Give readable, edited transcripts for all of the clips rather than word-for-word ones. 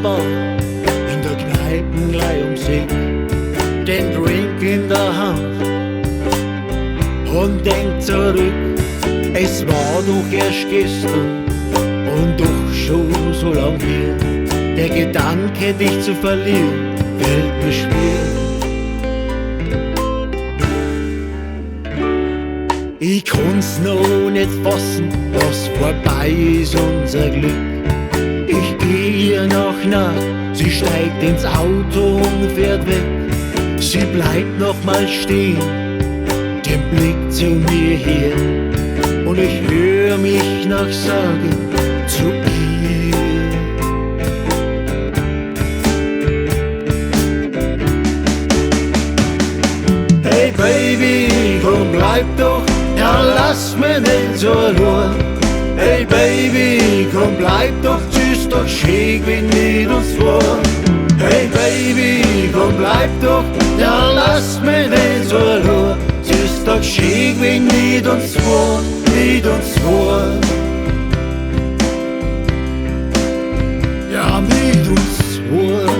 Bar, in der Kneipen gleich ums Eck, den Drink in der Hand und denk zurück. Es war doch erst gestern und doch schon so lang her. Der Gedanke, dich zu verlieren, fällt mir schwer. Ich kann's noch nicht fassen, dass vorbei ist unser Glück. Ich geh ihr nach, sie steigt ins Auto und fährt weg. Sie bleibt noch mal stehen, den Blick zu mir her. Und ich hör mich noch sagen zu ihr: Hey Baby, komm bleib doch, ja lass mich nicht so allein. Hey Baby, komm bleib doch, tschüss doch schön wenn mit uns war. Hey Baby, komm bleib doch, ja lass mich nicht so allein. Tschüss doch schön wenn mit uns war, mit uns war. Ja, mit uns war.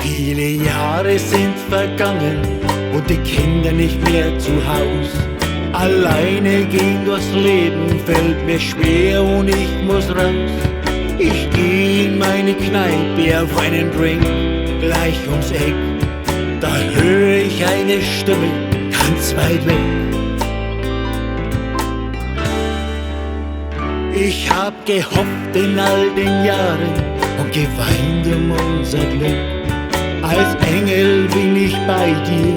Viele Jahre sind vergangen und die Kinder nicht mehr zu Haus. Alleine gehen durchs Leben fällt mir schwer und ich muss raus. Ich geh in meine Kneipe auf einen Drink, gleich ums Eck. Da höre ich eine Stimme ganz weit weg. Ich hab gehofft in all den Jahren und geweint um unser Glück. Als Engel bin ich bei dir,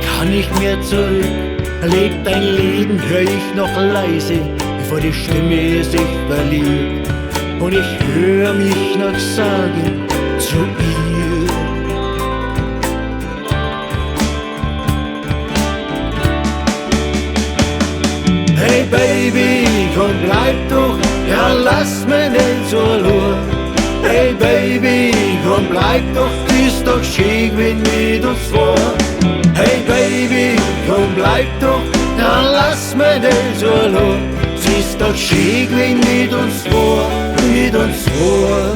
kann ich mehr zurück. Leb dein Leben, hör ich noch leise, bevor die Stimme sich verliert. Und ich hör mich noch sagen zu ihr: Hey Baby, komm bleib doch, ja lass mich nicht so allein. Hey Baby, komm bleib doch, ist doch schön wenn mit uns war. Hey Baby, komm bleib doch, ja lass mich nicht so allein. Es ist doch schön wenn mit uns war, mit uns war.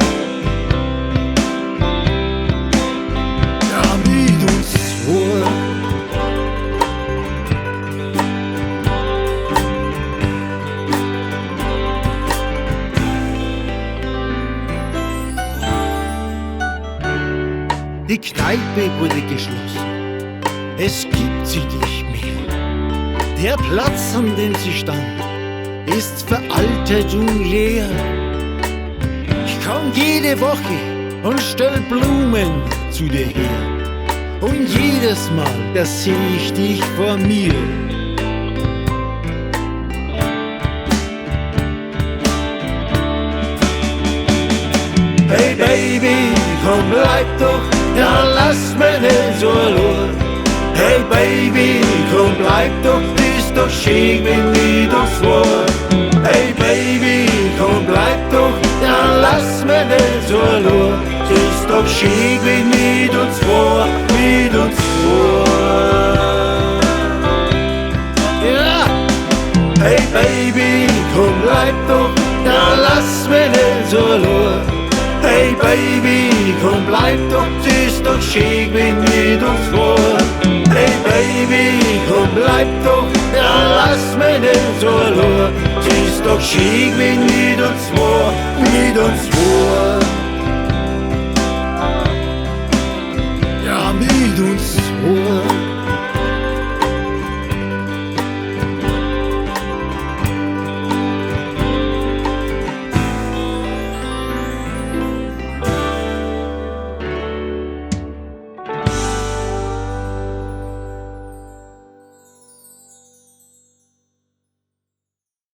Ja, mit uns war. Die Kneipe wurde geschlossen, es gibt sie nicht mehr. Der Platz, an dem sie stand, ist veraltet und leer. Ich komm jede Woche und stell Blumen zu dir her. Und jedes Mal, da seh ich dich vor mir. Hey Baby, komm bleib doch, ja lass mich nicht so allein. Hey Baby, komm bleib doch, ist doch schön wenn mit uns war. Hey Baby, komm bleib doch, ja lass mich nicht so allein. Ist doch schön wenn mit uns war, mit uns war. Ja! Hey Baby, komm bleib doch, ja lass mich nicht so allein. Hey Baby, komm bleib doch, ist doch schön wenn mit uns war. Hey Baby, komm bleib doch, ja lass mich nicht so allein. Ist doch schön wenn mit uns war, mit uns war.